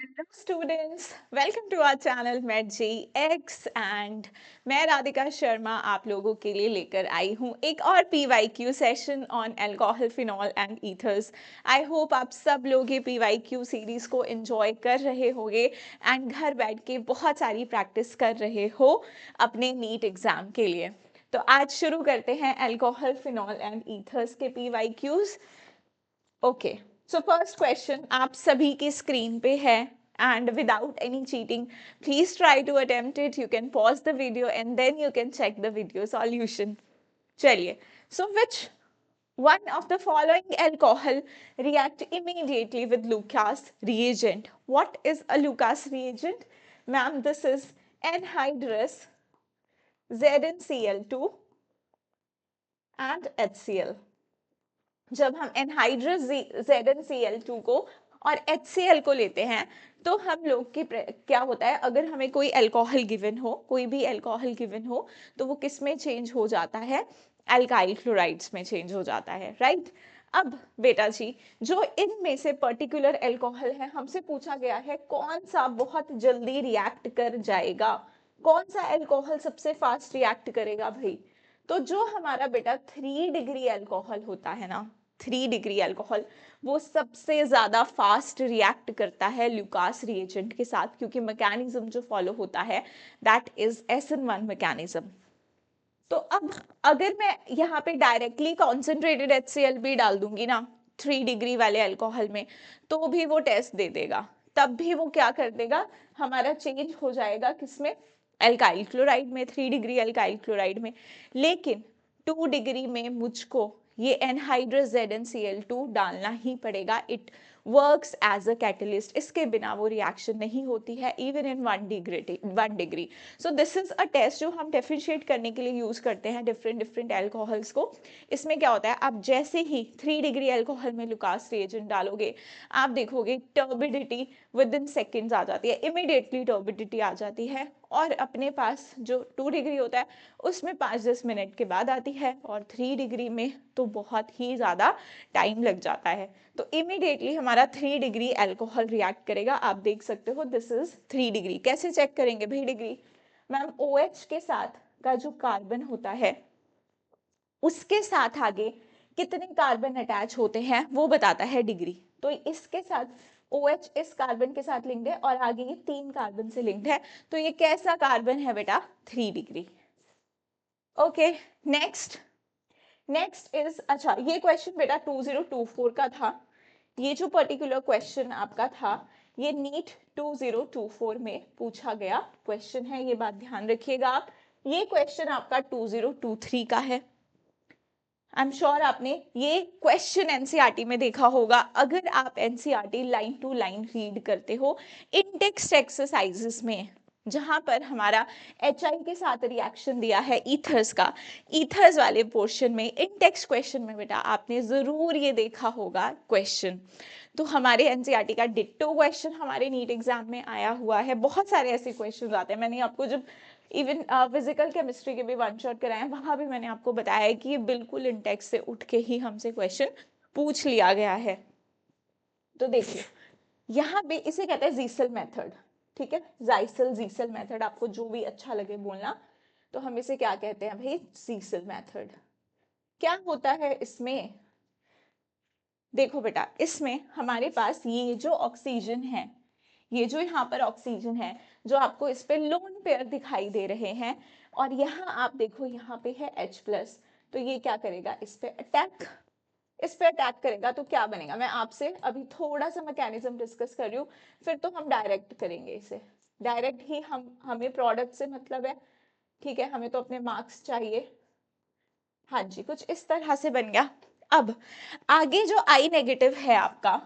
Hello students, welcome to our channel mate G X and मैं राधिका शर्मा आप लोगों के लिए लेकर आई हूँ एक और PYQ session on alcohol phenol and ethers. I hope आप सब लोग ये PYQ सीरीज को एंजॉय कर रहे होंगे एंड घर बैठ के बहुत सारी प्रैक्टिस कर रहे हो अपने नीट एग्जाम के लिए। तो आज शुरू करते हैं अल्कोहल फिनॉल एंड ईथर्स के PYQs। Okay, so first question आप सभी की स्क्रीन पे है and without any cheating please try to attempt it. You can pause the video and then you can check the video solution. चलिए, so which one of the following alcohol react immediately with Lucas reagent? What is a Lucas reagent? Ma'am, this is anhydrous ZnCl2 and HCl। जब हम anhydrous ZnCl2 को और HCl को लेते हैं तो हम लोग की क्या होता है, अगर हमें कोई अल्कोहल गिवन हो, कोई भी अल्कोहल गिवन हो तो वो किस में चेंज हो जाता है? अल्काइल क्लोराइड्स में चेंज हो जाता है, राइट। अब बेटा जी, जो इनमें से पर्टिकुलर अल्कोहल है, हमसे पूछा गया है कौन सा बहुत जल्दी रिएक्ट कर जाएगा, कौन सा अल्कोहल सबसे फास्ट रिएक्ट करेगा भाई। तो जो हमारा बेटा 3 डिग्री अल्कोहल होता है ना, 3 डिग्री अल्कोहल, वो सबसे ज्यादा फास्ट रिएक्ट करता है ल्यूकास रिएजेंट के साथ, क्योंकि मैकेनिज्म जो फॉलो होता है दैट इज SN1 मैकेनिज्म। तो अब अगर मैं यहाँ पे डायरेक्टली कॉन्सेंट्रेटेड HCl भी डाल दूंगी ना 3 डिग्री वाले अल्कोहल में, तो भी वो टेस्ट दे देगा, तब भी वो क्या कर देगा, हमारा चेंज हो जाएगा किसमें? अल्काइल क्लोराइड में, 3 डिग्री अल्काइल क्लोराइड में। लेकिन 2 डिग्री में मुझको ये एनहाइड्रस ZnCl2 डालना ही पड़ेगा। It works as a catalyst, इसके बिना वो रिएक्शन नहीं होती है even in 1 degree. So this is a test जो हम डिफरेंशिएट करने के लिए यूज करते हैं डिफरेंट डिफरेंट अल्कोहल्स को। इसमें क्या होता है, आप जैसे ही 3 डिग्री अल्कोहल में लुकास रिएजेंट डालोगे, आप देखोगे टर्बिडिटी विद इन सेकेंड्स आ जाती है, इमिडिएटली टर्बिडिटी आ जाती है। और अपने पास जो 2 डिग्री होता है उसमें 5-10 मिनट के बाद आती है, और 3 डिग्री में तो बहुत ही ज्यादा टाइम लग जाता है। तो इमीडिएटली हमारा 3 डिग्री अल्कोहल रिएक्ट करेगा। आप देख सकते हो दिस इज 3 डिग्री। कैसे चेक करेंगे भाई डिग्री? मैम, OH के साथ का जो कार्बन होता है उसके साथ आगे कितने कार्बन अटैच होते हैं वो बताता है डिग्री। तो इसके साथ OH इस कार्बन के साथ लिंक्ड है और आगे ये 3 कार्बन से लिंक्ड है, तो ये कैसा कार्बन है बेटा? 3 degree. Okay, next next is, अच्छा ये क्वेश्चन बेटा 2024 का था। ये जो पर्टिकुलर क्वेश्चन आपका था ये नीट 2024 में पूछा गया क्वेश्चन है, ये बात ध्यान रखिएगा आप। ये क्वेश्चन आपका 2023 का है। आई एम श्योर आपने ये क्वेश्चन एनसीईआरटी में देखा होगा। अगर आप NCERT line to line read करते हो इन टेक्स्ट एक्सरसाइजेस में, जहां पर हमारा HI के साथ रिएक्शन दिया है ईथर्स का, ईथर्स वाले पोर्शन में इन टेक्स्ट क्वेश्चन में बेटा आपने जरूर ये देखा होगा क्वेश्चन। तो हमारे एनसीईआरटी का डिट्टो क्वेश्चन हमारे नीट एग्जाम में आया हुआ है। बहुत सारे ऐसे क्वेश्चन आते हैं। मैंने आपको जब इवन फिजिकल केमिस्ट्री के भी वन शॉट कराए वहां भी मैंने आपको बताया है कि ये बिल्कुल इन टेक्स्ट से उठ के ही हमसे क्वेश्चन पूछ लिया गया है। तो देखिए यहाँ पे इसे कहते हैं जीसल मेथड, ठीक है, जाइसल जीसल मेथड, आपको जो भी अच्छा लगे बोलना। तो हम इसे क्या कहते हैं भाई? जीसल मेथड। क्या होता है इसमें? देखो बेटा, इसमें हमारे पास ये जो ऑक्सीजन है, ये जो यहाँ पर ऑक्सीजन है, जो आपको इस पे लोन पेयर दिखाई दे रहे हैं, और यहाँ आप देखो यहाँ पे है H+, तो ये क्या करेगा? इस पे अटैक, इस पे अटैक करेगा तो क्या बनेगा? मैं आपसे अभी थोड़ा सा मैकेनिज्म डिस्कस कर रही हूँ, फिर तो हम डायरेक्ट करेंगे इसे। डायरेक्ट ही हमें प्रोडक्ट से मतलब है, ठीक है, हमें तो अपने मार्क्स चाहिए। हाँ जी, कुछ इस तरह से बन गया। अब आगे जो I नेगेटिव है आपका,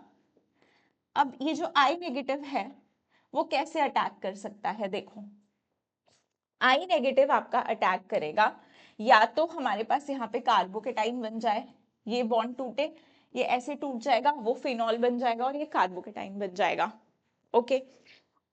अब ये जो I नेगेटिव है वो कैसे अटैक कर सकता है? देखो, I नेगेटिव आपका अटैक करेगा, या तो हमारे पास यहाँ पे कार्बोकेटाइन बन जाए, ये बॉन्ड टूटे, ये ऐसे टूट जाएगा, वो फिनॉल बन जाएगा और ये कार्बोकेटाइन बन जाएगा। ओके,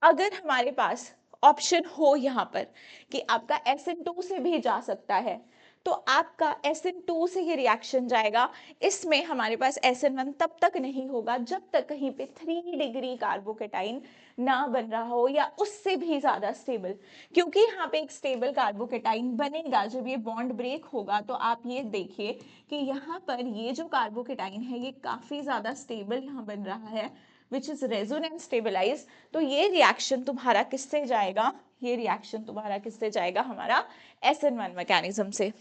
अगर हमारे पास ऑप्शन हो यहाँ पर कि आपका SN2 से भी जा सकता है, तो आपका SN2 से ये रिएक्शन जाएगा। इसमें हमारे पास SN1 तब तक नहीं होगा जब तक कहीं पे 3 डिग्री कार्बोकेटाइन ना बन रहा हो या उससे भी ज्यादा स्टेबल, क्योंकि यहाँ पे एक स्टेबल कार्बोकेटाइन बनेगा जब ये बॉन्ड ब्रेक होगा। तो आप ये देखिए कि यहाँ पर ये जो कार्बोकेटाइन है ये काफी ज्यादा स्टेबल यहाँ बन रहा है, विच इज रेजोनेंस स्टेबलाइज। तो ये रिएक्शन तुम्हारा किससे जाएगा, ये रिएक्शन तुम्हारा किससे जाएगा, हमारा SN1 मैकेनिज्म से।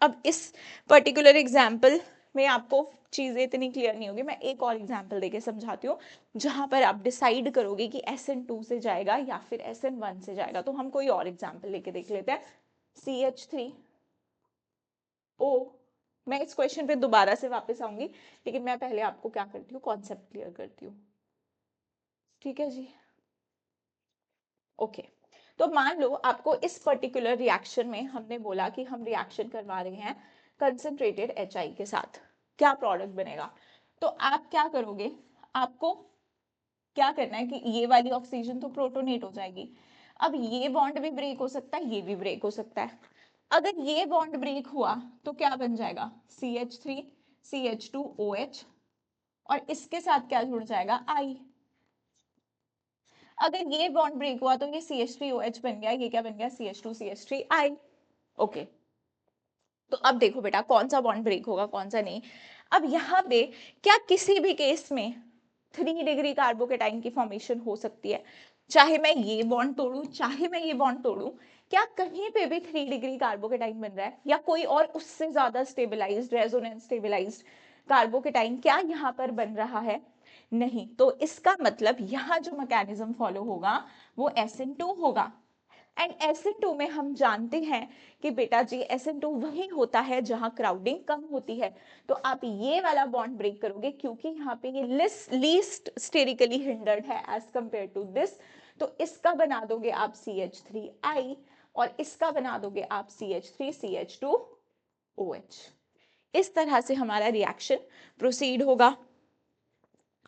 अब इस पर्टिकुलर एग्जाम्पल में आपको चीजें इतनी क्लियर नहीं होगी, मैं एक और एग्जाम्पल देके समझाती हूँ जहां पर आप डिसाइड करोगे कि SN2 से जाएगा या फिर SN1 से जाएगा। तो हम कोई और एग्जाम्पल लेके देख लेते हैं। CH3O, मैं इस क्वेश्चन पे दोबारा से वापस आऊंगी, लेकिन मैं पहले आपको क्या करती हूँ, कॉन्सेप्ट क्लियर करती हूँ। ठीक है जी, ओके। तो मान लो आपको इस पर्टिकुलर रिएक्शन में हमने बोला कि हम रिएक्शन करवा रहे हैं कंसंट्रेटेड HI के साथ, क्या प्रोडक्ट बनेगा। तो आप क्या करोगे, आपको क्या करना है कि ये वाली ऑक्सीजन तो प्रोटोनेट हो जाएगी। अब ये बॉन्ड भी ब्रेक हो सकता है, ये भी ब्रेक हो सकता है। अगर ये बॉन्ड ब्रेक हुआ तो क्या बन जाएगा, CH3 CH2OH, और इसके साथ क्या जुड़ जाएगा, I। अगर ये बॉन्ड ब्रेक हुआ तो ये CH3OH बन गया, ये क्या बन गया, CH2CH3I। ओके, तो अब देखो बेटा कौन सा बॉन्ड ब्रेक होगा कौन सा नहीं। अब यहाँ पे क्या किसी भी केस में 3 डिग्री कार्बोकेटाइन की फॉर्मेशन हो सकती है, चाहे मैं ये बॉन्ड तोड़ू चाहे मैं ये बॉन्ड तोड़ू, क्या कहीं पे भी 3 डिग्री कार्बोकेटाइन बन रहा है, या कोई और उससे ज्यादा स्टेबलाइज्ड रेजोनेंस स्टेबलाइज्ड कार्बोकेटाइन क्या यहाँ पर बन रहा है, नहीं। तो इसका मतलब यहाँ जो मैकेनिज्म फॉलो होगा वो SN2 होगा। एंड SN2 में हम जानते हैं कि बेटा जी SN2 वही होता है जहां क्राउडिंग कम होती है। तो आप ये वाला बॉन्ड ब्रेक करोगे क्योंकि यहाँ पे ये लीस्ट स्टेरिकली हिंडर्ड है एज कंपेयर टू दिस। तो इसका बना दोगे आप CH3I और इसका बना दोगे आप CH3CH2OH। इस तरह से हमारा रिएक्शन प्रोसीड होगा।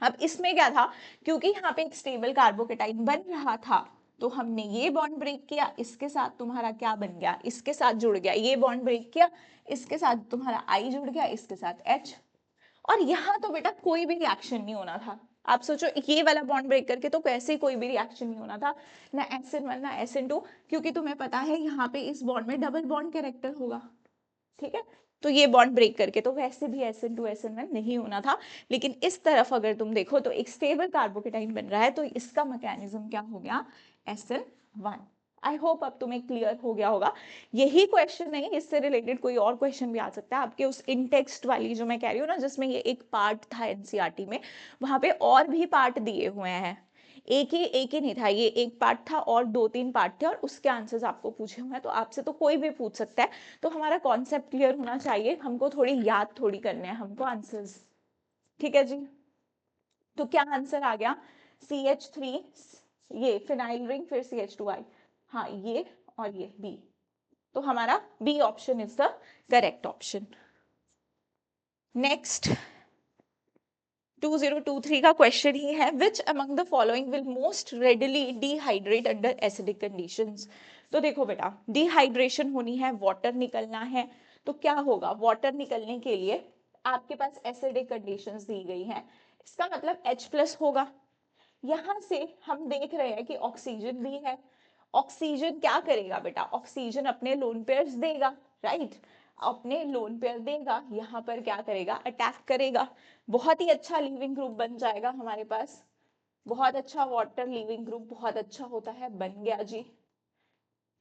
अब इसमें क्या था, क्योंकि यहाँ पे एक स्टेबल कार्बोकेटाइन बन रहा था तो हमने ये बॉन्ड ब्रेक किया, इसके साथ तुम्हारा क्या बन गया, इसके साथ जुड़ गया, ये बॉन्ड ब्रेक किया, इसके साथ तुम्हारा I जुड़ गया, इसके साथ H। और यहाँ तो बेटा कोई भी रिएक्शन नहीं होना था। आप सोचो ये वाला बॉन्ड ब्रेक करके तो कैसे ही कोई भी रिएक्शन नहीं होना था, ना SN1 ना SN2, क्योंकि तुम्हें पता है यहाँ पे इस बॉन्ड में डबल बॉन्ड कैरेक्टर होगा। ठीक है, तो ये बॉन्ड ब्रेक करके तो वैसे भी SN2 SN1 नहीं होना था। लेकिन इस तरफ अगर तुम देखो तो एक स्टेबल कार्बोकेटाइन बन रहा है, तो इसका मैकेनिज्म क्या हो गया, SN1। आई होप अब तुम्हें क्लियर हो गया होगा। यही क्वेश्चन नहीं, इससे रिलेटेड कोई और क्वेश्चन भी आ सकता है आपके उस इनटेक्स्ट वाली जो मैं कह रही हूँ ना, जिसमें ये एक पार्ट था NCERT में, वहां पे और भी पार्ट दिए हुए हैं। एक ही नहीं था, ये एक पार्ट था और 2-3 पार्ट थे और उसके आंसर्स आपको पूछे हुए हैं। तो आपसे तो कोई भी पूछ सकता है, तो हमारा कॉन्सेप्ट क्लियर होना चाहिए, हमको थोड़ी याद थोड़ी करने हैं हमको आंसर्स। ठीक है जी, तो क्या आंसर आ गया, CH3, ये फिनाइल रिंग, फिर CH2I, हाँ ये और ये B। तो हमारा B option is the correct option. Next 2023 का क्वेश्चन ही है, which among the following will most readily dehydrate under acidic conditions. तो देखो बेटा डिहाइड्रेशन होनी है, वाटर निकलना है, तो क्या होगा, वाटर निकलने के लिए आपके पास एसिडिक कंडीशंस दी गई हैं, इसका मतलब H+ होगा। यहां से हम देख रहे हैं कि ऑक्सीजन भी है, ऑक्सीजन क्या करेगा बेटा, ऑक्सीजन अपने लोन पेयर्स देगा, राइट, अपने लोन पेयर देगा, यहाँ पर क्या करेगा, अटैक करेगा, बहुत ही अच्छा लीविंग ग्रुप बन जाएगा हमारे पास, बहुत अच्छा वाटर लीविंग ग्रुप, बहुत अच्छा होता है, बन गया जी।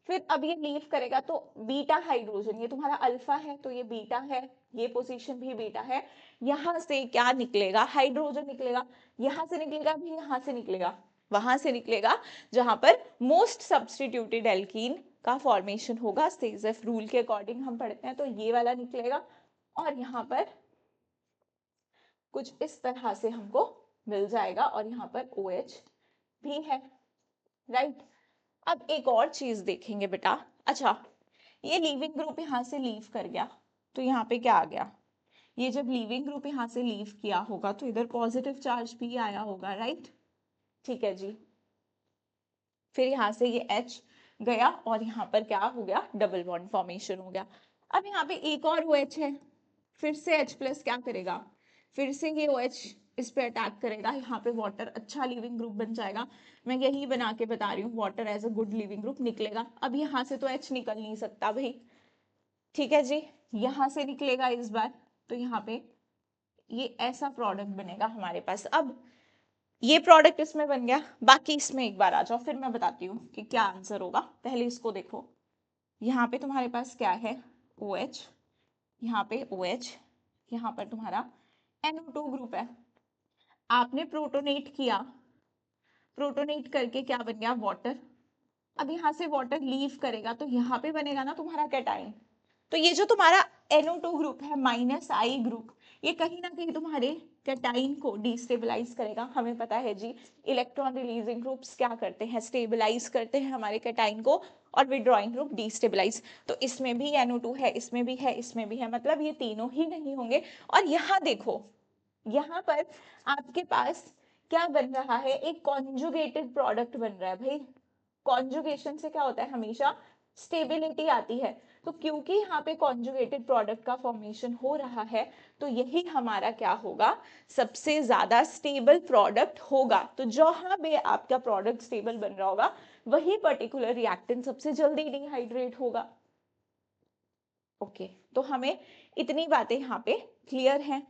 फिर अब ये लीव करेगा तो बीटा हाइड्रोजन, ये तुम्हारा अल्फा है तो ये बीटा है, ये पोजीशन भी बीटा है, यहां से क्या निकलेगा, हाइड्रोजन निकलेगा, यहां से निकलेगा भी, यहां से निकलेगा, वहां से निकलेगा जहां पर मोस्ट सब्स्टिट्यूटेड एल्कीन का फॉर्मेशन होगा, सेजेफ रूल के अकॉर्डिंग हम पढ़ते हैं, तो ये वाला निकलेगा और यहाँ पर कुछ इस तरह से हमको मिल जाएगा और यहाँ पर OH भी है, राइट। अब एक और चीज देखेंगे बेटा, अच्छा ये लीविंग ग्रुप यहाँ से लीव कर गया तो यहाँ पे क्या आ गया, ये जब लीविंग ग्रुप यहाँ से लीव किया होगा तो इधर पॉजिटिव चार्ज भी आया होगा, राइट। ठीक है जी, फिर यहाँ से ये H गया और यहाँ पर क्या हो गया, डबल बॉन्ड फॉर्मेशन हो गया। अब यहाँ पे एक और OH है, फिर से H प्लस क्या करेगा, फिर से ये OH इस पे अटैक करेगा, यहाँ पे वाटर अच्छा लिविंग ग्रुप बन जाएगा। मैं यही बना के बता रही हूँ, water as a good leaving group निकलेगा। अब यहाँ से तो H निकल नहीं सकता भाई, ठीक है जी, यहाँ से निकलेगा इस बार, तो यहाँ पे ये ऐसा प्रोडक्ट बनेगा हमारे पास। अब ये प्रोडक्ट इसमें बन गया, बाकी इसमें एक बार आ जाओ, फिर मैं बताती हूँ कि क्या आंसर होगा। पहले इसको देखो, यहाँ पे तुम्हारे पास क्या है, OH, यहाँ पे OH, यहाँ पर तुम्हारा NO2 ग्रुप है। आपने प्रोटोनेट किया, प्रोटोनेट करके क्या बन गया, वाटर। अब यहाँ से वाटर लीव करेगा तो यहाँ पे बनेगा ना तुम्हारा कैटाइन। तो ये जो तुम्हारा NO2 ग्रुप है -I ग्रुप, ये कहीं ना कहीं तुम्हारे कैटाइन को डिस्टेबलाइज करेगा। हमें पता है जी, इलेक्ट्रॉन रिलीजिंग ग्रुप्स क्या करते हैं, स्टेबलाइज करते हैं हमारे कैटाइन को, और विड्रॉइंग ग्रुप डिस्टेबलाइज। तो इसमें भी NO2 है, इसमें भी है, इसमें भी है, मतलब ये तीनों ही नहीं होंगे। और यहाँ देखो, यहाँ पर आपके पास क्या बन रहा है, एक कॉन्जुगेटेड प्रोडक्ट बन रहा है भाई। कॉन्जुगेशन से क्या होता है, हमेशा स्टेबिलिटी आती है। तो क्योंकि यहाँ पे कॉन्जुगेटेड प्रोडक्ट का फॉर्मेशन हो रहा है, तो यही हमारा क्या होगा, सबसे ज्यादा स्टेबल प्रोडक्ट होगा। तो जहां पे आपका प्रोडक्ट स्टेबल बन रहा होगा, वही पर्टिकुलर रिएक्टेंट सबसे जल्दी डिहाइड्रेट होगा। ओके, तो हमें इतनी बातें यहाँ पे क्लियर हैं।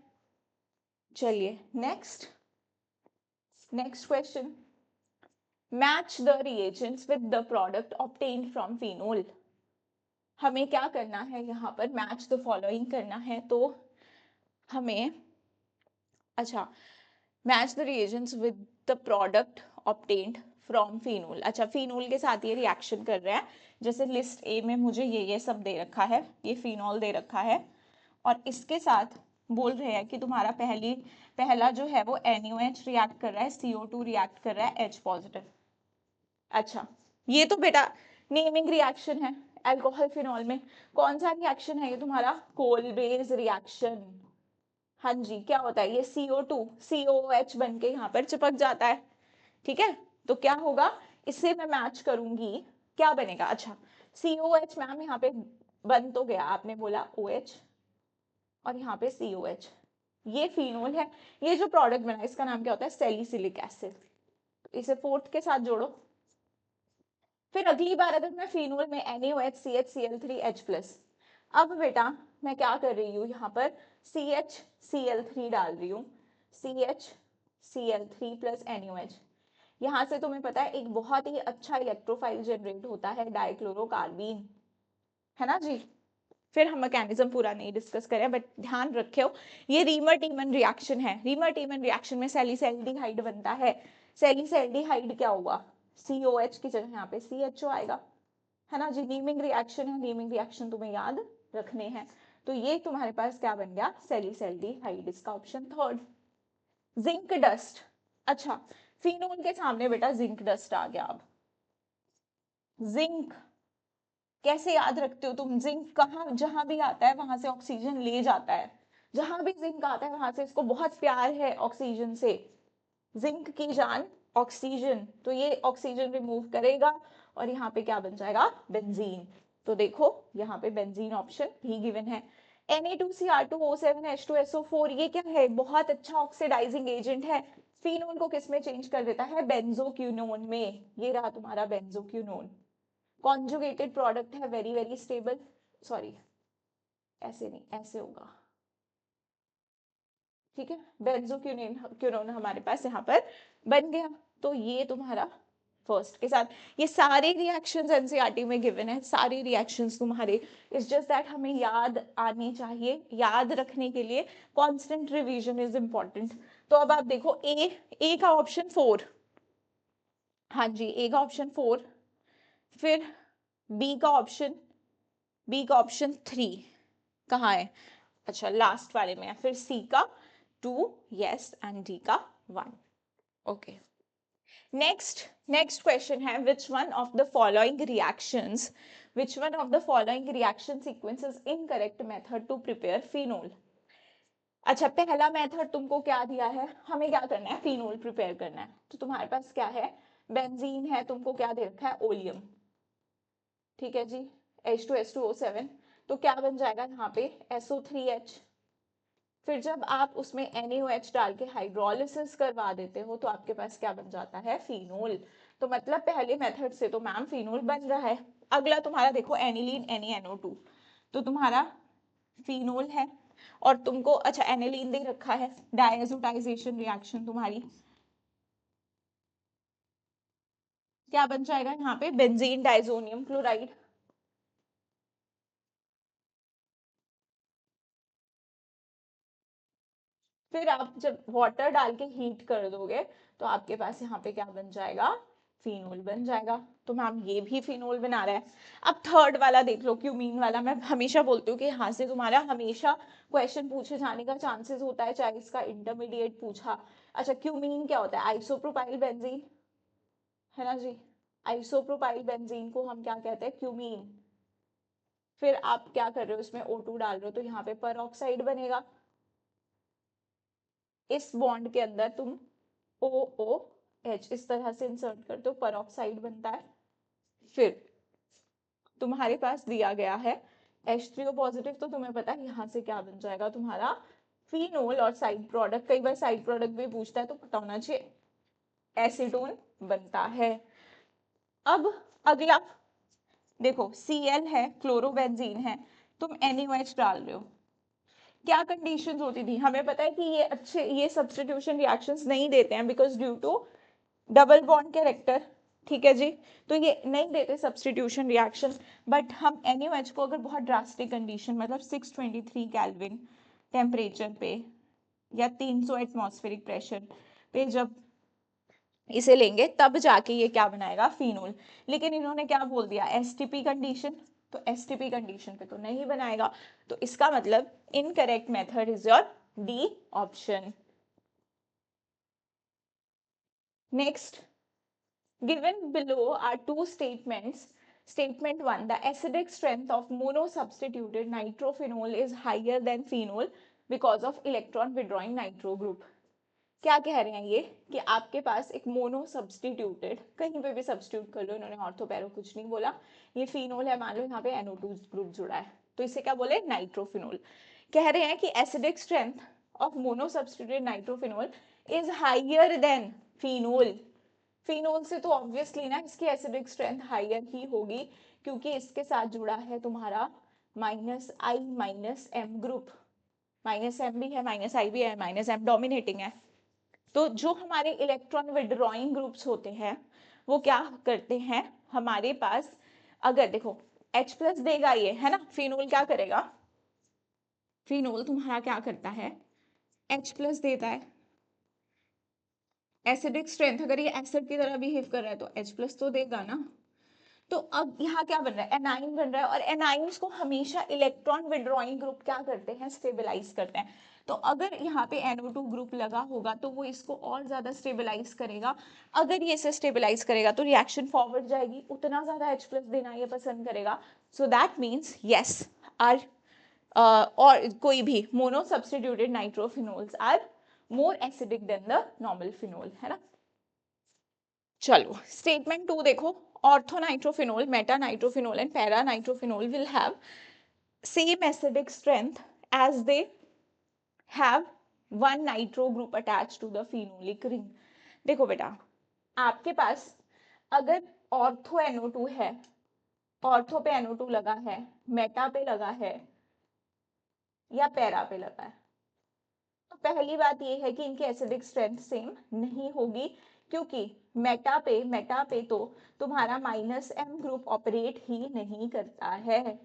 चलिए next question, match the reagents with the product obtained from phenol. हमें क्या करना है, यहाँ पर मैच द फॉलोइंग करना है। तो हमें, अच्छा, match the reagents with the product obtained from phenol. अच्छा, फिनोल के साथ ये रिएक्शन कर रहा है, जैसे लिस्ट ए में मुझे ये सब दे रखा है, ये फिनोल दे रखा है, और इसके साथ बोल रहे हैं कि तुम्हारा पहला जो है वो NaOH रिएक्ट कर रहा है, CO2 रिएक्ट कर रहा है H पॉजिटिव। अच्छा, ये तो बेटा नेमिंग रिएक्शन है। अल्कोहल फिनॉल में कौन सा रिएक्शन है, ये तुम्हारा कोलबेज रिएक्शन। हाँ जी, क्या होता है, ये CO2 COOH बन के यहाँ पर चिपक जाता है, ठीक है। तो क्या होगा, इससे मैं मैच करूंगी, क्या बनेगा, अच्छा COH मैम यहाँ पे बन तो गया, आपने बोला OH और यहाँ पे COH, ये फिनोल है। ये जो प्रोडक्ट बना इसका नाम क्या होता है, सैलिसिलिक एसिड। इसे फोर्थ के साथ जोड़ो। फिर अगली बार अगर मैं फिनोल में NaOH CH Cl3H+, अब बेटा मैं क्या कर रही हूँ, यहाँ पर CH Cl3 डाल रही हूँ, CH Cl3 प्लस NaOH। यहाँ से तुम्हें पता है एक बहुत ही अच्छा इलेक्ट्रोफाइल जनरेट होता है, डाइक्लोरोकार्बीन, है ना जी। फिर हम मैकेनिज्म पूरा नहीं डिस्कस करें, बट ध्यान रखियो ये रीमर टीमन रिएक्शन है। रीमर टीमन रिएक्शन में सैलिसैल्डिहाइड बनता है। सैलिसैल्डिहाइड क्या हुआ, COH की जगह यहाँ पे CHO आएगा, है ना जी। नीमिंग रिएक्शन है, नीमिंग रिएक्शन तुम्हें याद रखने हैं। तो ये तुम्हारे पास क्या बन गया, सैलिसैल्डिहाइड, इसका ऑप्शन थर्ड। जिंक डस्ट, अच्छा फिनोल के सामने बेटा जिंक डस्ट आ गया। अब जिंक कैसे याद रखते हो तुम, जिंक कहाँ जहां भी आता है वहां से ऑक्सीजन ले जाता है, जहां भी जिंक आता है वहां से इसको बहुत प्यार है ऑक्सीजन से। जिंक की जान ऑक्सीजन, तो ये ऑक्सीजन रिमूव करेगा और यहाँ पे क्या बन जाएगा, बेंजीन। तो देखो यहाँ पे बेंजीन ऑप्शन भी गिवन है। Na2Cr2O7H2SO4, ये क्या है, बहुत अच्छा ऑक्सीडाइजिंग एजेंट है। फिनोल को किसमें चेंज कर देता है, बेंजोक्विनोन में। ये रहा तुम्हारा बेंजोक्विनोन, कॉन्जुगेटेड प्रोडक्ट है, वेरी वेरी स्टेबल। सॉरी ऐसे नहीं, ऐसे होगा, ठीक है। बेंजोक्विनोन हमारे पास यहाँ पर बन गया। तो ये तुम्हारा फर्स्ट के साथ, ये सारे रिएक्शंस एनसीईआरटी में गिवन है, सारे रिएक्शंस तुम्हारे। इट्स जस्ट दैट हमें याद आनी चाहिए, याद रखने के लिए कांस्टेंट रिवीजन इज इंपॉर्टेंट। तो अब आप देखो ए का ऑप्शन 4, हाँ जी ए का ऑप्शन 4, फिर बी का ऑप्शन 3 कहाँ है, अच्छा लास्ट वाले में है, फिर सी का 2, यस, एंड डी का 1। ओके, नेक्स्ट क्वेश्चन है, which one of the following reaction sequence is incorrect method to prepare phenol। अच्छा, पहला मेथड तुमको क्या दिया है, हमें क्या करना है, फिनोल प्रिपेयर करना है। तो तुम्हारे पास क्या है, बेंजीन है, तुमको क्या दे रखा है, ओलियम, ठीक है जी, H2SO7, तो क्या बन जाएगा यहाँ पे SO3H। फिर जब आप उसमें NaOH डाल के हाइड्रोलिसिस करवा देते हो तो आपके पास क्या बन जाता है, फिनोल। तो मतलब पहले मेथड से तो मैम फिनोल बन रहा है। अगला तुम्हारा देखो एनिलीन NaNO2, तो तुम्हारा फिनोल है। और तुमको अच्छा एनिलीन दे रखा है, डायजोटाइजेशन रिएक्शन तुम्हारी क्या बन जाएगा यहाँ पे, बेंजीन डाइजोनियम क्लोराइड। फिर आप जब वाटर डाल के हीट कर दोगे तो आपके पास यहाँ पे क्या बन जाएगा, फिनोल बन जाएगा। तो मैम ये भी फिनोल बना रहा है। अब थर्ड वाला देख लो, क्यूमीन वाला। मैं हमेशा बोलती हूँ कि यहाँ से तुम्हारा हमेशा क्वेश्चन पूछे जाने का चांसेस होता है, चाहे इसका इंटरमीडिएट पूछा। अच्छा क्यूमीन क्या होता है, आइसोप्रोपाइल बेंजीन है ना जी। आइसोप्रोपाइल बेंजीन को हम क्या कहते हैं, क्यूमीन। फिर आप क्या कर रहे हो, इसमें O2 डाल रहे हो तो यहाँ पे परऑक्साइड बनेगा। इस बॉन्ड के अंदर तुम OOH इस तरह से इंसर्ट करते हो, परऑक्साइड बनता है। फिर तुम्हारे पास दिया गया है H3O पॉजिटिव, तो तुम्हें पता है यहाँ से क्या बन जाएगा तुम्हारा, फिनोल। और साइड प्रोडक्ट, कई बार साइड प्रोडक्ट भी पूछता है तो पता होना चाहिए, एसीटोन बनता है। अब अगला देखो, Cl है, क्लोरोबेंजीन है, तुम NaOH डाल रहे हो। क्या कंडीशंस होती थी, हमें पता है कि ये सब्स्टिट्यूशन रिएक्शंस नहीं देते हैं because due to double bond character. ठीक है जी, तो ये नहीं देते सब्स्टिट्यूशन रिएक्शन। बट हम NaOH को अगर बहुत ड्रास्टिक कंडीशन, मतलब 623 केल्विन टेम्परेचर पे या 300 एटमॉस्फेरिक प्रेशर पे जब इसे लेंगे तब जाके ये क्या बनाएगा, फिनोल। लेकिन इन्होंने क्या बोल दिया, STP कंडीशन, तो STP कंडीशन पे तो नहीं बनाएगा। तो इसका मतलब incorrect method is your D option. Next, given below are two statements. Statement 1, the acidic strength of monosubstituted nitrophenol is higher than phenol because of electron withdrawing nitro group. क्या कह रहे हैं ये, कि आपके पास एक मोनो सब्सटीट्यूटेड, कहीं पे भी सब्सटीट्यूट कर लो, इन्होंने ऑर्थो पैरो कुछ नहीं बोला, ये फिनोल है, मान लो यहाँ पे NO2 ग्रुप जुड़ा है, तो इसे क्या बोले, नाइट्रोफिनोल। कह रहे हैं कि acidic strength of mono substituted nitrophenol is higher than phenol. Phenol से तो ऑब्वियसली ना इसकी एसिडिक स्ट्रेंथ हाइयर ही होगी, क्योंकि इसके साथ जुड़ा है तुम्हारा -I-M ग्रुप, -M भी है, -I भी है, -M डोमिनेटिंग है। तो जो हमारे इलेक्ट्रॉन विड्रॉइंग ग्रुप्स होते हैं वो क्या करते हैं, हमारे पास अगर देखो H+ देगा ये, है ना, फिनोल क्या करेगा, फिनोल तुम्हारा क्या करता है, H+ देता है। एसिडिक स्ट्रेंथ, अगर ये एसिड की तरह बिहेव कर रहा है तो H+ तो देगा ना। तो अब यहाँ क्या बन रहा है, एनाइन बन रहा है, और एनाइन्स को हमेशा इलेक्ट्रॉन विड्रॉइंग ग्रुप क्या करते हैं, स्टेबलाइज करते हैं। तो अगर यहाँ पे NO2 ग्रुप लगा होगा तो वो इसको और ज्यादा स्टेबलाइज करेगा। अगर ये इसे स्टेबलाइज करेगा तो रिएक्शन फॉरवर्ड जाएगी, उतना ज्यादा H+ देना ये पसंद करेगा। So that means yes, are और कोई भी mono substituted nitrophenols are more acidic than the normal phenol, है ना। चलो स्टेटमेंट 2 देखो, orthonitrophenol, metanitrophenol and paranitrophenol will have same acidic strength as they have one nitro group attached to the phenolic ring. देखो बेटा, आपके पास अगर ortho NO2 है, ortho पे NO2 लगा है, मेटा पे लगा है या पैरा पे लगा है, तो पहली बात ये है कि इनकी एसिडिक स्ट्रेंथ सेम नहीं होगी, क्योंकि मेटा पे तो तुम्हारा -M ग्रुप ऑपरेट ही नहीं करता है।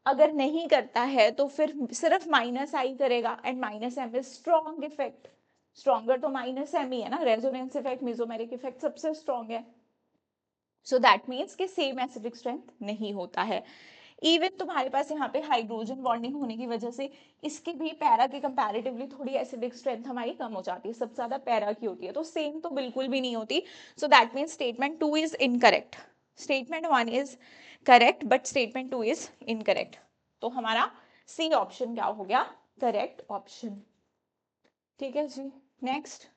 अगर नहीं करता है तो फिर सिर्फ -I करेगा, and -M is strong effect. Stronger तो -M ही है ना, रेजोनेंस इफेक्ट, मेसोमेरिक इफेक्ट सबसे स्ट्रॉन्ग है। सो दैट मीन्स कि सेम एसिडिक स्ट्रेंथ नहीं होता है। इवन तुम्हारे पास यहाँ पे हाइड्रोजन बॉन्डिंग होने की वजह से इसकी भी पैरा के कंपैरेटिवली थोड़ी एसिडिक स्ट्रेंथ हमारी कम हो जाती है, सबसे ज्यादा पैरा की होती है, तो सेम तो बिल्कुल भी नहीं होती। सो that means statement 2 is incorrect. Statement 1 is correct but statement 2 is incorrect. तो हमारा सी ऑप्शन क्या हो गया, करेक्ट ऑप्शन। ठीक है जी। Next,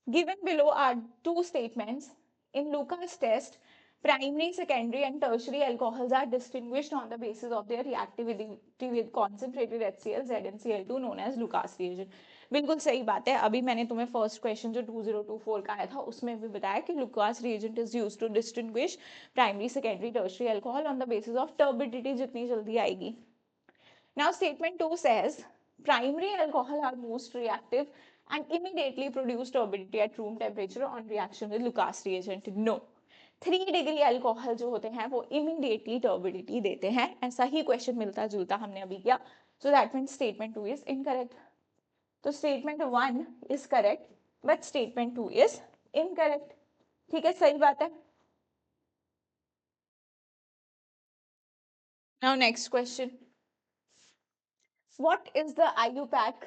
given below are two statements. In Lucas test, Primary, secondary, and tertiary alcohols are distinguished on the basis of their reactivity with concentrated HCl, ZnCl2 known as Lucas reagent. बिल्कुल सही बात है. अभी मैंने तुम्हें फर्स्ट क्वेश्चन जो 2024 का आया था उसमें भी बताया कि Lucas reagent is used to distinguish primary, secondary, tertiary alcohol on the basis of turbidity जितनी जल्दी आएगी. Now statement 2 says primary alcohol are most reactive and immediately produce turbidity at room temperature on reaction with Lucas reagent. No. 3 degree alcohol जो होते हैं वो immediately turbidity देते हैं. ऐसा ही क्वेश्चन मिलता जुलता हमने अभी किया. So that means statement 2 is incorrect. तो statement 1 is correct but statement 2 is incorrect. ठीक है, सही बात है. Now next question. What is the IUPAC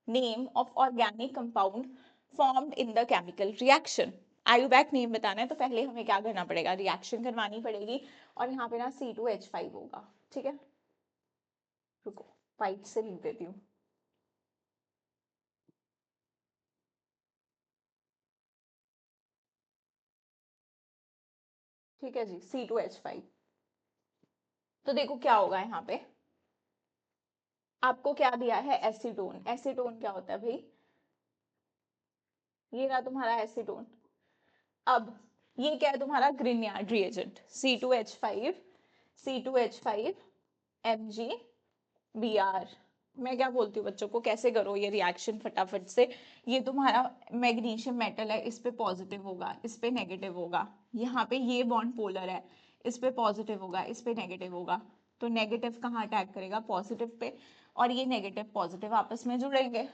name of organic compound formed in the chemical reaction? IUPAC name बताना है तो पहले हमें क्या करना पड़ेगा, रिएक्शन करवानी पड़ेगी और यहाँ पे ना C2H5 होगा. ठीक है, रुको वाइट से लिख देती हूँ. ठीक है जी, C2H5. तो देखो क्या होगा यहाँ पे, आपको क्या दिया है, एसीटोन. एसीटोन क्या होता है भाई, ये रहा तुम्हारा एसीटोन. अब ये क्या है तुम्हारा ग्रिनियार्ड रिएजेंट. C2H5 C2H5 MgBr. मैं क्या बोलती हूँ बच्चों को, कैसे करो ये रिएक्शन फटाफट से. ये तुम्हारा मैग्नीशियम मेटल है, इस पे पॉजिटिव होगा, इस पे नेगेटिव होगा. यहाँ पे ये बॉन्ड पोलर है, इस पे पॉजिटिव होगा, इस पे नेगेटिव होगा. तो नेगेटिव कहाँ अटैक करेगा, पॉजिटिव पे, और ये नेगेटिव पॉजिटिव आपस में जुड़ेंगे.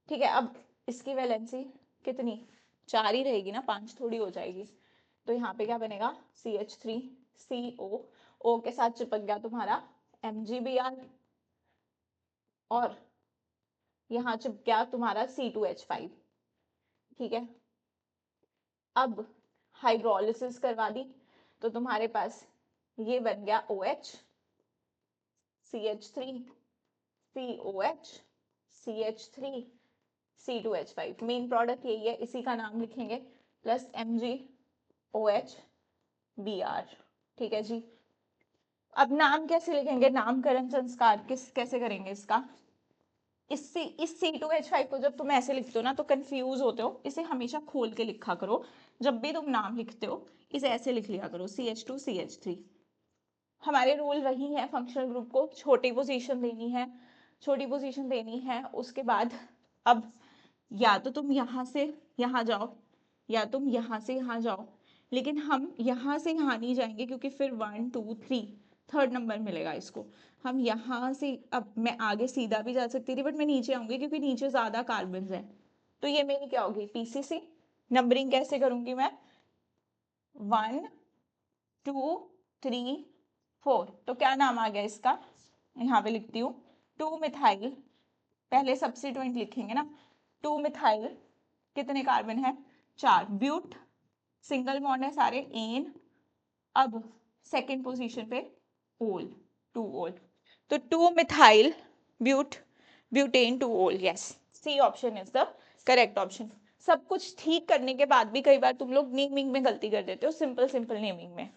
ठीक है, अब इसकी वैलेंसी कितनी, 4 ही रहेगी ना, 5 थोड़ी हो जाएगी. तो यहाँ पे क्या बनेगा, CH3CO. O के साथ चिपक गया तुम्हारा MgBr और यहाँ चिपक गया तुम्हारा C2H5. ठीक है, अब हाइड्रोलिसिस करवा दी तो तुम्हारे पास ये बन गया OH, CH3, COH, CH3, C2H5. Main product यही है, इसी का नाम लिखेंगे प्लस MgOH Br. ठीक है जी. अब नाम कैसे लिखेंगे, नामकरण संस्कार किस कैसे करेंगे इसका. इससे इस C2H5 को जब तुम ऐसे लिखते हो ना तो कंफ्यूज होते हो, इसे हमेशा खोल के लिखा करो. जब भी तुम नाम लिखते हो इसे ऐसे लिख लिया करो, CH2 CH3. हमारे रूल वही है, फंक्शनल ग्रुप को छोटी पोजीशन देनी है, छोटी पोजीशन देनी है. उसके बाद अब या तो तुम यहाँ से यहाँ जाओ या तुम यहाँ से यहाँ जाओ, लेकिन हम यहाँ से यहाँ नहीं जाएंगे क्योंकि फिर 1 2 3 थर्ड नंबर मिलेगा इसको. हम यहाँ से, अब मैं आगे सीधा भी जा सकती थी बट मैं नीचे आऊंगी क्योंकि नीचे ज्यादा कार्बन है. तो ये मेरी क्या होगी, PCC. नंबरिंग कैसे करूंगी मैं, 1 2 3 4. तो क्या नाम आ गया इसका, यहाँ पे लिखती हूँ 2 मिथाइल. पहले सब्स्टिट्यूएंट लिखेंगे ना, 2 मिथाइल कितने कार्बन है, 4. ब्यूट सिंगल बॉन्ड है सारे, एन. अब सेकेंड पोजीशन पे ओल, 2 ओल. तो 2 methyl ब्यूट butane 2 ol. Yes, C option is the correct option. सब कुछ ठीक करने के बाद भी कई बार तुम लोग नेमिंग में गलती कर देते हो, सिंपल सिंपल नेमिंग में.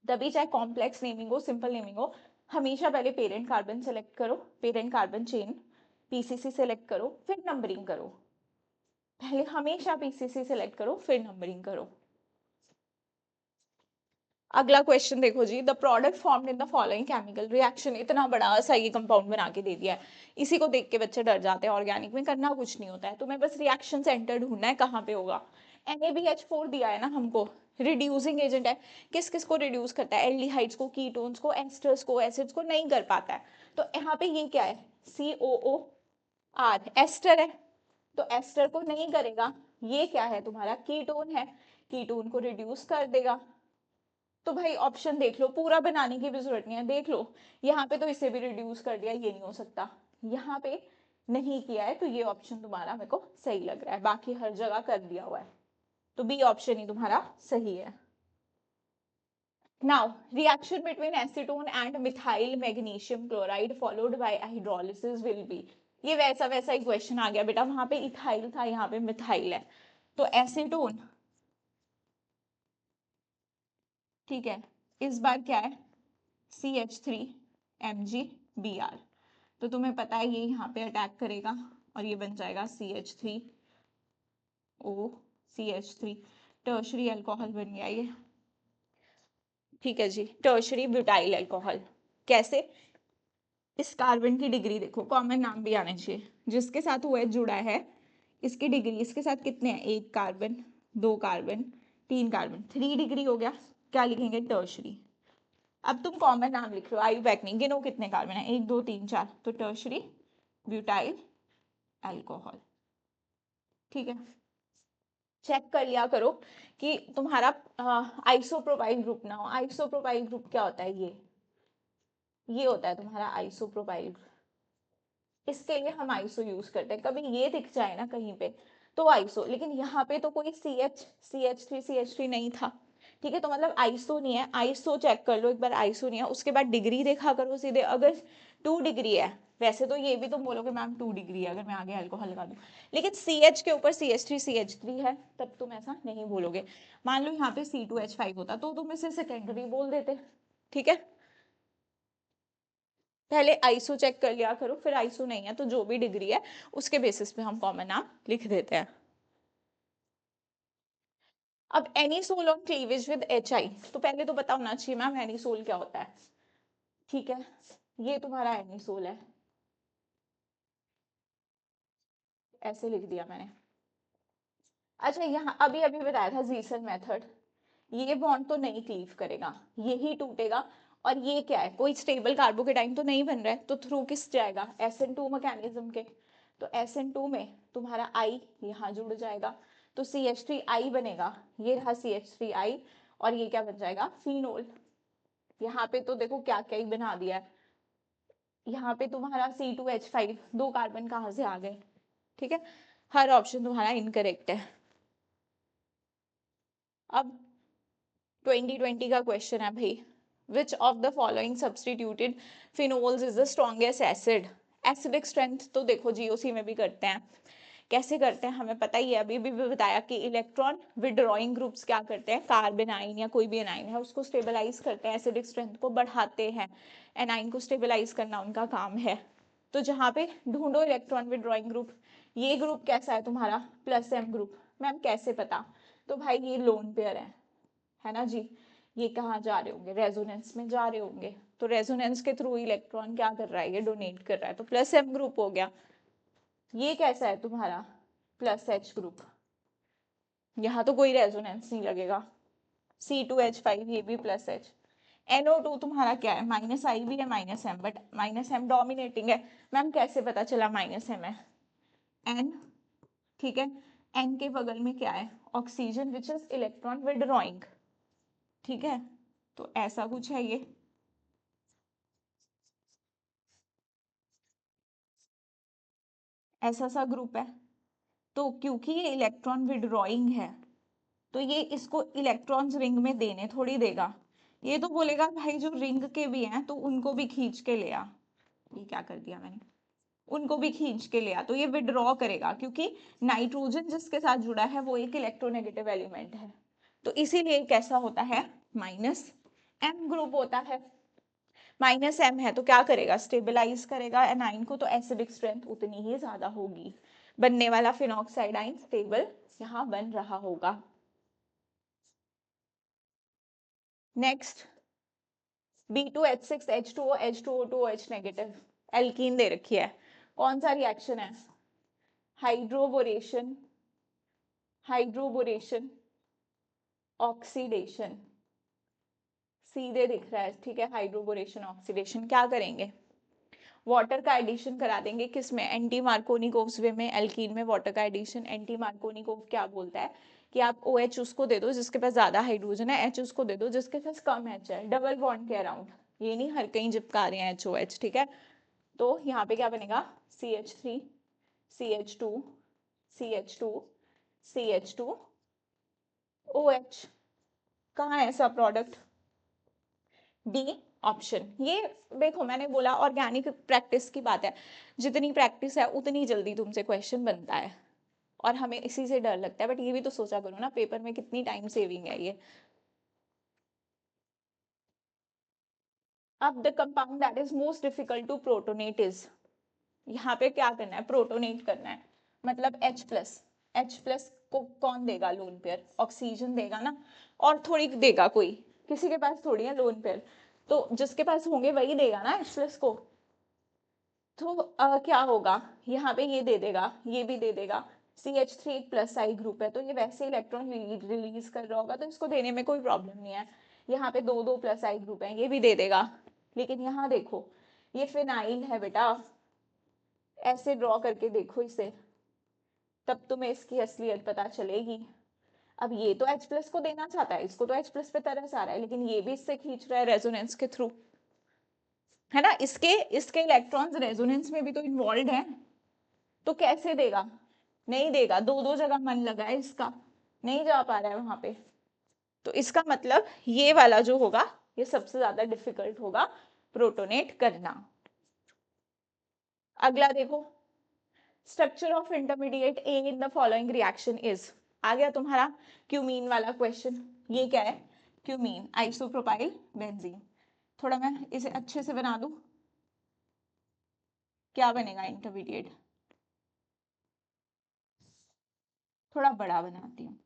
तभी चाहे कॉम्प्लेक्स नेमिंग हो सिंपल नेमिंग हो, हमेशा पहले पेरेंट कार्बन सेलेक्ट करो, parent carbon chain PCC select करो, फिर नंबरिंग करो. पहले हमेशा PCC सेलेक्ट करो फिर नंबरिंग करो. अगला क्वेश्चन देखो जी, the product formed in the following chemical reaction. इतना बड़ा सा ये कंपाउंड बना के दे दिया है, इसी को देख के बच्चे डर जाते हैं. ऑर्गेनिक में करना कुछ नहीं होता है, तुम्हें बस रिएक्शन सेंटर ढूंढना है कहाँ पे होगा. NaBH4 दिया है ना हमको, रिड्यूसिंग एजेंट है. किस किस को रिड्यूस करता है, एल्डिहाइड्स को, कीटोन्स को, एस्टर्स को, एसिड्स को नहीं कर पाता है. तो यहाँ पे ये क्या है, COOR, एस्टर है. तो एस्टर को नहीं करेगा. ये क्या है तुम्हारा, कीटोन है, कीटोन को रिड्यूस कर देगा. तो भाई ऑप्शन देख लो, पूरा बनाने की भी जरूरत नहीं है, देख लो. यहाँ पे तो इसे भी रिड्यूस कर दिया, ये नहीं हो सकता. यहाँ पे नहीं किया है, तो ये ऑप्शन तुम्हारा मेरे को सही लग रहा है, बाकी हर जगह कर दिया हुआ है. तो बी ऑप्शन ही तुम्हारा सही है. Now reaction between acetone and methyl magnesium chloride followed by hydrolysis will be. ये वैसा वैसा ही क्वेश्चन आ गया बेटा, वहां पे इथाइल था, यहाँ पे मिथाइल है. तो एसीटोन ठीक है, इस बार क्या है, CH3Mg Br, तो तुम्हें पता है ये यहाँ पे अटैक करेगा और ये बन जाएगा CH3OCH3, टर्शरी अल्कोहल बन गया ये। ठीक है जी, टर्शरी ब्यूटाइल अल्कोहल। कैसे, इस कार्बन की डिग्री देखो, कॉमन नाम भी आना चाहिए, जिसके साथ OH जुड़ा है इसकी डिग्री, इसके साथ कितने हैं, 1 कार्बन, 2 कार्बन, 3 कार्बन, 3 डिग्री हो गया, क्या लिखेंगे, टर्शरी। अब तुम कॉमन नाम लिख रहे हो, आयु बैक नहीं, गिनो कितने कार्बन है, 1 2 3 4, तो टर्शरी ब्यूटाइल अल्कोहल। ठीक है, चेक कर लिया करो कि तुम्हारा आइसोप्रोपाइल ग्रुप ना हो। आइसोप्रोपाइल ग्रुप क्या होता है, ये होता है तुम्हारा आइसोप्रोपाइल ग्रुप। इसके लिए हम आइसो यूज करते हैं, कभी ये दिख जाए ना कहीं पे तो आइसो, लेकिन यहाँ पे तो कोई CH3 नहीं था। ठीक है, तो मतलब आइसो नहीं है, आइसो चेक कर लो एक बार, आइसो नहीं है, उसके बाद डिग्री देखा करो सीधे, अगर 2 डिग्री है, वैसे तो ये भी तुम बोलोगे मैम 2 डिग्री है अगर मैं आगे अल्कोहल लगा दूं, लेकिन CH के ऊपर CH3 है, तब तुम ऐसा नहीं बोलोगे। मान लो यहाँ पे C2H5 होता तो तुम इसे सेकेंडरी बोल देते। ठीक है, पहले आइसो चेक कर लिया करो, फिर आइसो नहीं है तो जो भी डिग्री है उसके बेसिस पे हम कॉमन नाम लिख देते हैं। अब anisole on cleavage with HI, तो पहले तो पता होना चाहिए मैम एनीसोल क्या होता है। ठीक है, ये तुम्हारा एनीसोल है, ऐसे लिख दिया मैंने। अच्छा, यहाँ अभी अभी बताया था जीसन मेथड, ये बॉन्ड तो नहीं क्लीव करेगा, यही टूटेगा, और ये क्या है, कोई स्टेबल कार्बोकेटाइन तो नहीं बन रहा है, तो थ्रू किस जाएगा, SN2 मैकेनिज्म के, तो SN2 में तुम्हारा I यहाँ जुड़ जाएगा, तो CH3I बनेगा, ये रहा CH3I, और ये क्या बन जाएगा, फिनोल। यहाँ पे तो देखो क्या क्या ही बना दिया है, यहाँ पे तुम्हारा C2H5, 2 कार्बन कहाँ से आ गए। ठीक है, हर ऑप्शन तुम्हारा इनकरेक्ट है। अब 2020 का क्वेश्चन है भाई, which of the following substituted phenols is the strongest acid. Acidic strength तो देखो GOC में भी करते हैं, कैसे करते हैं हमें पता ही है, अभी भी बताया कि इलेक्ट्रॉन विड्रॉइंग ग्रुप्स क्या करते हैं, कार्बन आइन या कोई भी एनाइन है उसको स्टेबलाइज करते हैं, एसिडिक स्ट्रेंथ को बढ़ाते हैं, एनाइन को स्टेबलाइज करना उनका काम है। तो जहाँ पे ढूंढो इलेक्ट्रॉन विड्रॉइंग ग्रुप, ये ग्रुप कैसा है तुम्हारा, +M ग्रुप। मैम कैसे पता, तो भाई ये लोन पेयर है ना जी, ये कहाँ जा रहे होंगे, रेजोनेंस में जा रहे होंगे, तो रेजोनेंस के थ्रू इलेक्ट्रॉन क्या कर रहा है, ये डोनेट कर रहा है, तो +M ग्रुप हो गया। ये कैसा है तुम्हारा, +H ग्रुप, यहाँ तो कोई रेजोनेंस नहीं लगेगा, C2H5, ये भी +H। NO2 तुम्हारा क्या है, -I भी है -M, बट -M डोमिनेटिंग है। मैम कैसे पता चला -M है, N, ठीक है, N के बगल में क्या है, oxygen which is electron withdrawing. ठीक है, तो ऐसा कुछ है ये, ऐसा सा ग्रुप है, तो क्योंकि ये इलेक्ट्रॉन विड्रॉइंग है तो ये इसको इलेक्ट्रॉन्स रिंग में देने थोड़ी देगा, ये तो बोलेगा भाई जो रिंग के भी हैं तो उनको भी खींच के ले आ, ये क्या कर दिया मैंने, उनको भी खींच के ले आ, तो ये विड्रॉ करेगा क्योंकि नाइट्रोजन जिसके साथ जुड़ा है वो एक इलेक्ट्रोनेगेटिव एलिमेंट है, तो इसीलिए कैसा होता है, -M ग्रुप होता है। -M है तो क्या करेगा, स्टेबलाइज करेगा एनाइन को, तो एसिडिक स्ट्रेंथ उतनी ही ज्यादा होगी, बनने वाला फिनॉक्साइड आइन स्टेबल यहाँ बन रहा होगा। Next, B2H6H2O H2O2OH negative, alkene दे रखी है, कौन सा रिएक्शन है, हाइड्रोबोरेशन, हाइड्रोबोरेशन, ऑक्सीडेशन, सीधे दिख रहा है। ठीक है, हाइड्रोबोरेशन ऑक्सीडेशन, क्या करेंगे, वाटर का एडिशन करा देंगे, किसमें, एंटी मार्कोनिकोव्स वे में, एल्कीन में वाटर का एडिशन। एंटी मार्कोनिकोव क्या बोलता है कि आप OH उसको दे दो जिसके पास ज्यादा हाइड्रोजन है, H उसको दे दो जिसके पास कम H है, डबल बॉन्ड के अराउंड, ये नहीं हर कहीं चिपका रहे हैं HOH। ठीक है, तो यहाँ पे क्या बनेगा, CH3 CH2 CH2 CH2 OH, कहाँ है ऐसा प्रोडक्ट, डी ऑप्शन। ये देखो मैंने बोला ऑर्गेनिक प्रैक्टिस की बात है, जितनी प्रैक्टिस है उतनी जल्दी तुमसे क्वेश्चन बनता है, और हमें इसी से डर लगता है, बट ये भी तो सोचा करो ना पेपर में कितनी टाइम सेविंग है ये। अब the compound that is most difficult to protonate is, यहाँ पे क्या करना है, प्रोटोनेट करना है, मतलब H प्लस को कौन देगा लोन पेयर, ऑक्सीजन देगा ना, और थोड़ी देगा कोई, किसी के पास थोड़ी है लोन पेयर, तो जिसके पास होंगे वही देगा ना H प्लस को। तो क्या होगा, यहाँ पे ये दे देगा, ये भी दे देगा, CH3 एक प्लस आई ग्रुप है, तो ये वैसे इलेक्ट्रॉन रिलीज कर रहा होगा, तो इसको देने में कोई प्रॉब्लम नहीं है। यहाँ पे दो दो प्लस आई ग्रुप है, ये भी दे देगा। लेकिन यहाँ देखो, ये फिनाइल है बेटा, ऐसे ड्रॉ करके देखो इसे, तब तुम्हें इसकी असलियत पता चलेगी। अब ये तो H प्लस को देना चाहता है, इसको तो H प्लस पे तरस आ रहा है, लेकिन ये भी इससे खींच रहा है रेजोनेंस के थ्रू, है ना, इसके इसके इलेक्ट्रॉन्स रेजोनेंस में भी तो इन्वॉल्व हैं, तो कैसे देगा, नहीं देगा, दो दो जगह मन लगा है इसका, नहीं जा पा रहा है वहां पे। तो इसका मतलब ये वाला जो होगा, ये सबसे ज्यादा डिफिकल्ट होगा प्रोटोनेट करना। अगला देखो, structure of intermediate A in the following reaction is, आ गया तुम्हारा क्यूमीन वाला क्वेश्चन। ये क्या है, क्यूमीन आइसोप्रोपाइल बेंजीन। थोड़ा मैं इसे अच्छे से बना दूं, क्या बनेगा इंटरमीडिएट, थोड़ा बड़ा बनाती हूँ,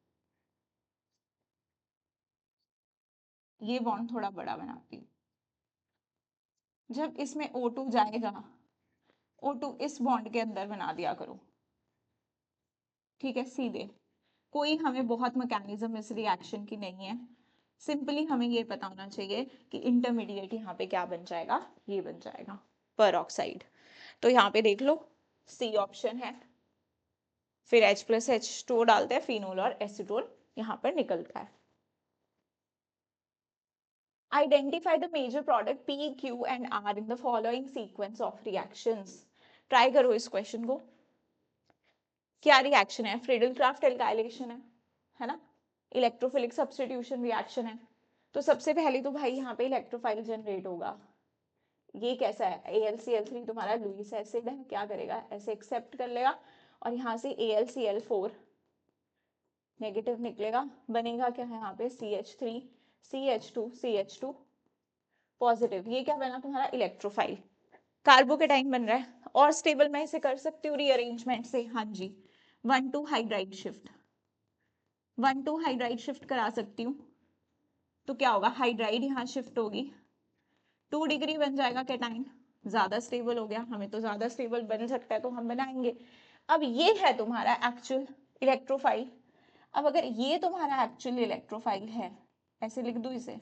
ये बॉन्ड थोड़ा बड़ा बनाती हूँ। जब इसमें O2 जाएगा, O2 इस बॉन्ड के अंदर बना दिया करो, ठीक है, सीधे, कोई हमें बहुत मैकेनिज्म इस रिएक्शन की नहीं है, सिंपली हमें ये पता होना चाहिए कि इंटरमीडिएट यहाँ पे क्या बन जाएगा, ये बन जाएगा पर ऑक्साइड। तो यहाँ पे देख लो, सी ऑप्शन है, फिर H प्लस H2O डालते हैं, फिनोल और एसीटोन यहाँ पर निकलता है। Identify the major product P, Q and R in the following sequence of reactions. Try करो इस क्वेश्चन को, क्या रिएक्शन है, फ्रीडल क्राफ्ट एल्काइलेशन है ना, इलेक्ट्रोफिलिक सब्स्टिट्यूशन रिएक्शन है। तो सबसे पहले तो भाई यहाँ पे इलेक्ट्रोफाइल जनरेट होगा। ये कैसा है, AlCl3 तुम्हारा लुईस एसिड है, क्या करेगा, ऐसे एक्सेप्ट कर लेगा, और यहाँ से AlCl4 नेगेटिव निकलेगा, बनेगा क्या है यहाँ पे CH3 CH2 CH2 पॉजिटिव। ये क्या बना तुम्हारा, इलेक्ट्रोफाइल, कार्बोकेटाइन बन रहा है। और स्टेबल मैं इसे कर सकती हूँ रीअरेंजमेंट से, हाँ जी, 1,2 हाइड्राइड शिफ्ट, 1,2 हाइड्राइड शिफ्ट करा सकती हूँ। तो क्या होगा, हाइड्राइड यहाँ शिफ्ट होगी, 2 डिग्री बन जाएगा कैटाइन, ज्यादा स्टेबल हो गया, हमें तो ज्यादा स्टेबल बन सकता है तो हम बनाएंगे। अब ये है तुम्हारा एक्चुअल इलेक्ट्रोफाइल। अब अगर ये तुम्हारा एक्चुअल इलेक्ट्रोफाइल है, ऐसे लिख दूं इसे,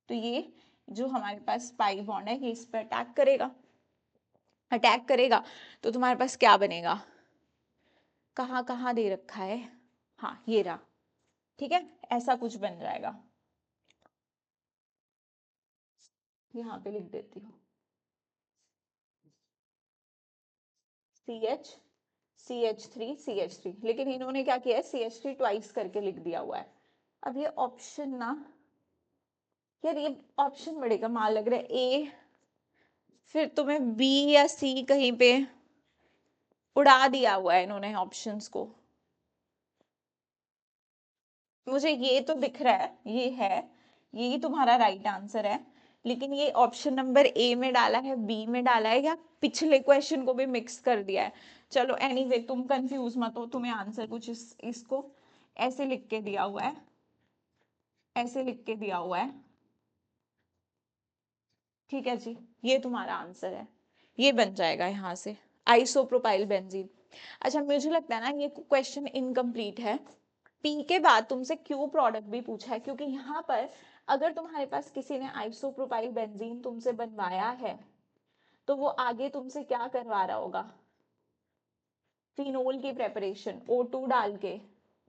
तो ये जो हमारे पास पाई बॉन्ड है ये इस पर अटैक करेगा, अटैक करेगा, तो तुम्हारे पास क्या बनेगा, कहाँ कहाँ दे रखा है, हाँ ये रहा, ठीक है, ऐसा कुछ बन जाएगा। यहाँ पे लिख देती हूँ CH CH3 CH3, लेकिन इन्होंने क्या किया है, CH3 ट्वाइस करके लिख दिया हुआ है। अब ये ऑप्शन ना, यार ये ऑप्शन बड़े कमाल लग रहा है, A, फिर तुम्हें B या C कहीं पे उड़ा दिया हुआ है इन्होंने ऑप्शंस को। मुझे ये तो दिख रहा है, ये है, यही तुम्हारा राइट आंसर है, लेकिन ये ऑप्शन नंबर A में डाला है, B में डाला है, या पिछले क्वेश्चन को भी मिक्स कर दिया है। चलो एनीवे तुम कंफ्यूज मत हो, तुम्हें आंसर कुछ इसको ऐसे लिख के दिया हुआ है, ऐसे लिख के दिया हुआ है, ठीक है जी, ये तुम्हारा आंसर है, ये बन जाएगा यहाँ से आइसोप्रोपाइल बेंजीन। अच्छा मुझे लगता है ना ये क्वेश्चन इनकम्प्लीट है, P के बाद तुमसे Q प्रोडक्ट भी पूछा है, क्योंकि यहाँ पर अगर तुम्हारे पास किसी ने आइसोप्रोपाइल बेंजीन तुमसे बनवाया है, तो वो आगे तुमसे क्या करवा रहा होगा, फिनोल की प्रेपरेशन O2 डाल के,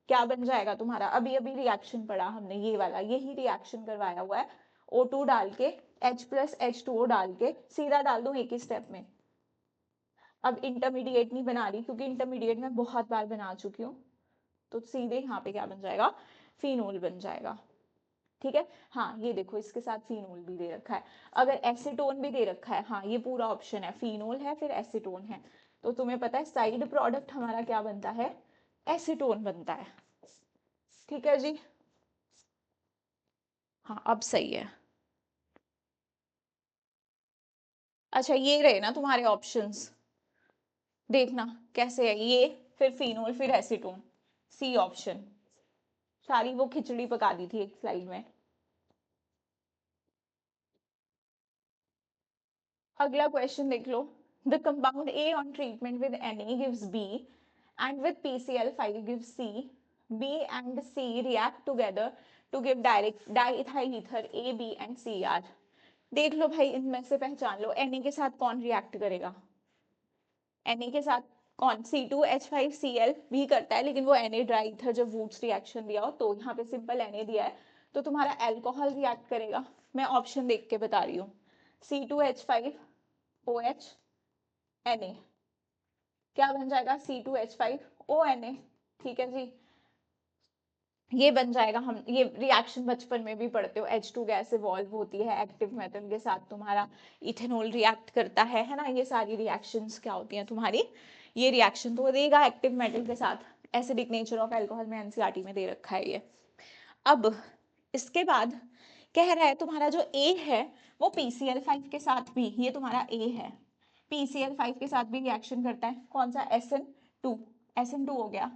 क्या बन जाएगा तुम्हारा, अभी अभी रिएक्शन पढ़ा हमने, ये वाला यही रिएक्शन करवाया हुआ है, O2 डाल के H प्लस H2O डाल के सीधा डाल दो एक ही स्टेप में। अब इंटरमीडिएट नहीं बना रही, क्योंकि इंटरमीडिएट मैं बहुत बार बना चुकी हूँ, तो सीधे यहाँ पे क्या बन जाएगा, फिनोल बन जाएगा, ठीक है। हाँ ये देखो इसके साथ फिनोल भी दे रखा है, अगर एसीटोन भी दे रखा है, हाँ ये पूरा ऑप्शन है, फिनोल है फिर एसीटोन है, तो तुम्हें पता है साइड प्रोडक्ट हमारा क्या बनता है, एसीटोन बनता है, ठीक है जी। हाँ अब सही है। अच्छा ये रहे ना तुम्हारे ऑप्शंस, देखना कैसे है ये, फिर फिनोल, फिर एसीटोन, सी ऑप्शन। सारी वो खिचड़ी पका दी थी एक स्लाइड में। अगला क्वेश्चन देख लो। The compound A on treatment with Na gives B and with PCl5 gives C. B and C react together to give direct diethyl ether A, B and Cr. देख लो भाई, इनमें से पहचान लो Na के साथ कौन रिएक्ट करेगा। Na के साथ कौन, C2H5Cl भी करता है, लेकिन वो Na ड्राई ईथर जब वुड्स रिएक्शन दिया हो, तो यहाँ पे सिंपल Na दिया है, तो तुम्हारा एल्कोहल रिएक्ट करेगा। मैं ऑप्शन देख के बता रही हूँ। C2H5OH Na क्या बन जाएगा, C2H5ONa। ठीक है जी, ये बन जाएगा। हम ये रिएक्शन बचपन में भी पढ़ते हो, H2 गैस इवॉल्व होती है एक्टिव मेटल के साथ, तुम्हारा इथेनॉल रिएक्ट करता है ना। ये सारी रिएक्शंस क्या होती हैं तुम्हारी, ये रिएक्शन तो देगा एक्टिव मेटल के साथ। एसिडिक नेचर ऑफ एल्कोहल में एनसीईआरटी में दे रखा है ये। अब इसके बाद कह रहा है तुम्हारा जो A है वो PCl5 के साथ भी, ये तुम्हारा A है, PCl5 के साथ भी रिएक्शन करता है। कौन सा, SN2, SN2 हो गया,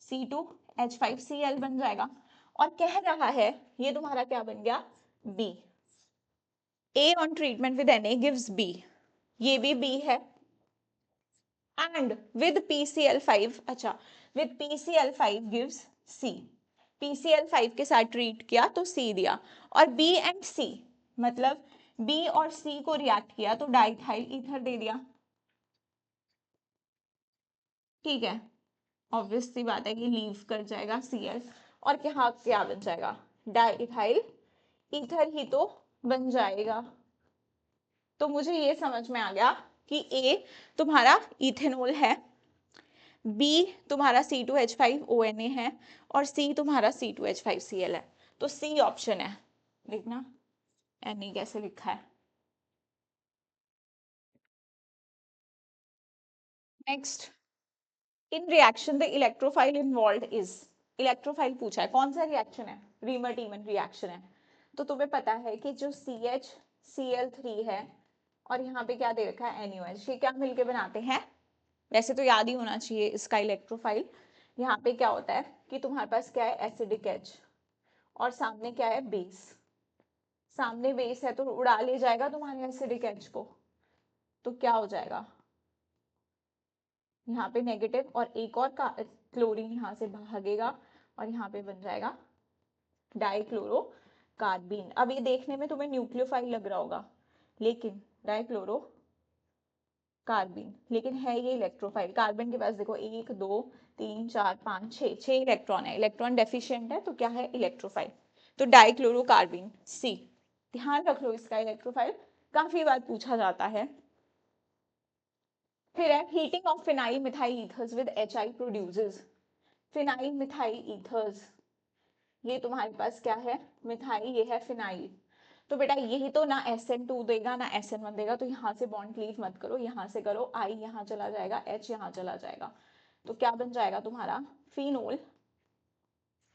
C2H5Cl बन जाएगा। और कह रहा है ये तुम्हारा क्या बन गया, B। A on treatment with Na gives B, ये भी B है। and with PCl5, अच्छा, with PCl5 gives C, PCl5 के साथ ट्रीट किया तो C दिया। और B and C मतलब B और C को रिएक्ट किया तो डाइथाइल ईथर दे दिया। ठीक है, ऑब्वियस सी बात है कि लीव कर जाएगा Cl, और क्या बन जाएगा, डाइथाइल ईथर ही तो बन जाएगा। तो मुझे ये समझ में आ गया कि A तुम्हारा इथेनॉल है, B तुम्हारा C2H5ONa है, और C तुम्हारा C2H5Cl है। तो C ऑप्शन है, देखना Na कैसे लिखा है। Next, in reaction the electrophile involve is, electrophile पूछा है, कौन सा रिएक्शन है, रीमर टीमन रिएक्शन है। तो तुम्हें पता है कि जो CHCl3 है और यहाँ पे क्या दे रखा है, NaOH, ये क्या मिलके बनाते हैं, वैसे तो याद ही होना चाहिए इसका इलेक्ट्रोफाइल। यहाँ पे क्या होता है कि तुम्हारे पास क्या है, एसिडिक H, और सामने क्या है, बेस। सामने बेस है तो उड़ा ले जाएगा तुम्हारे एसिडिक H को, तो क्या हो जाएगा, यहाँ पे नेगेटिव, और एक और का क्लोरीन यहाँ से भागेगा, और यहाँ पे बन जाएगा डाइक्लोरो कार्बीन। अब ये देखने में तुम्हें न्यूक्लियोफाइल लग रहा होगा, लेकिन डाइक्लोरो कार्बन, लेकिन है ये इलेक्ट्रोफाइल। कार्बन के पास देखो 1 2 3 4 5 6 इलेक्ट्रॉन है, इलेक्ट्रॉन डेफिशिएंट है तो क्या है, इलेक्ट्रोफाइल। तो डाइक्लोरोकार्बन C, ध्यान रख लो इसका इलेक्ट्रोफाइल, काफी बार पूछा जाता है। फिर है heating of phenyl methyl ethers with HI produces, phenyl methyl ethers, ये तुम्हारे पास क्या है, मिथाइल, ये है फिनाइल। तो बेटा यही तो ना SN2 देगा ना SN1 देगा, तो यहाँ से बॉन्ड लीव मत करो, यहाँ से करो, I यहाँ चला जाएगा, H यहाँ चला जाएगा, तो क्या बन जाएगा तुम्हारा फिनोल,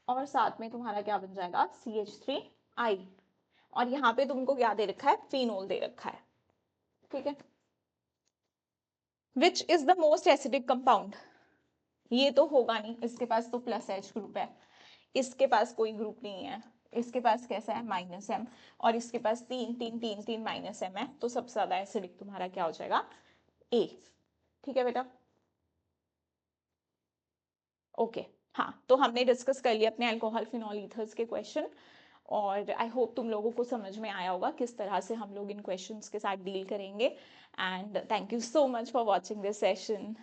और साथ में तुम्हारा क्या बन जाएगा, CH3I। और यहाँ पे तुमको क्या दे रखा है, फिनोल दे रखा है। ठीक है, which is the most acidic compound, ये तो होगा नहीं, इसके पास तो प्लस H ग्रुप है, इसके पास कोई ग्रुप नहीं है, इसके पास कैसा है, -M, और इसके पास 3 3 3 3 -M है, तो सबसे ज्यादा एसिडिक तुम्हारा क्या हो जाएगा, A। ठीक है बेटा, ओके। हाँ, तो हमने डिस्कस कर लिया अपने अल्कोहल फिनॉल ईथर्स के क्वेश्चन, और आई होप तुम लोगों को समझ में आया होगा किस तरह से हम लोग इन क्वेश्चंस के साथ डील करेंगे। And thank you so much for watching this session.